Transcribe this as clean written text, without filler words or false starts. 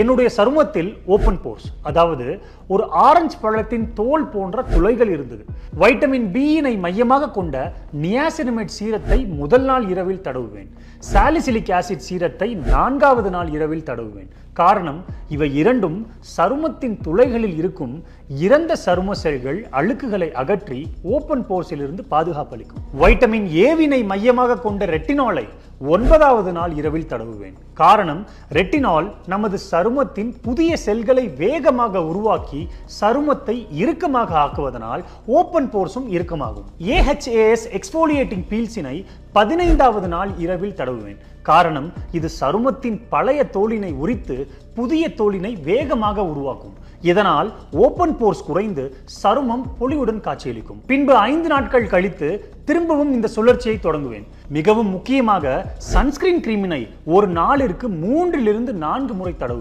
என்னுடைய சருமத்தில் open force, அதாவது ஒரு ஆரஞ்சு பழத்தின் தோல் போன்ற துளைகள் இருந்தது. வைட்டமின் பியினை மையமாக கொண்ட நியாசினமேட் சீரத்தை முதல் நாள் இரவில் தடவுவேன். சாலிசிலிக் ஆசிட் சீரத்தை 4வது நாள் இரவில் தடவுவேன். காரணம், இவை இரண்டும் சருமத்தின் துளைகளில் இருக்கும் இறந்த சரும செல்கள் அழுக்குகளை அகற்றி ஓபன் போர்ஸில் இருந்து பாதுகாப்பளிக்கும். வைட்டமின் ஏவினை மையமாக கொண்ட ரெட்டினாலை 9வது நாள் இரவில் தடவுவேன். காரணம், ரெட்டினால் நமது சருமத்தின் புதிய செல்களை வேகமாக உருவாக்கி சருமத்தை இறுக்கமாக ஆக்குவதனால் ஓபன் போர்ஸும் இறுக்கமாகும். AHAS எக்ஸ்போலியேட்டிங் பீல்ஸினை 15வது நாள் இரவில் தடவுவேன். காரணம், இது சருமத்தின் பழைய தோலினை உரித்து புதிய தோலினை வேகமாக உருவாக்கும். இதனால் ஓபன் போர்ஸ் குறைந்து சருமம் பொலிவுடன் காட்சியளிக்கும். பின்பு 5 நாட்கள் கழித்து திரும்பவும் இந்த சுழற்சியை தொடங்குவேன். மிகவும் முக்கியமாக சன்ஸ்கிரீன் கிரீமினை ஒரு நாளிற்கு 3 லிருந்து 4 முறை தடவுவேன்.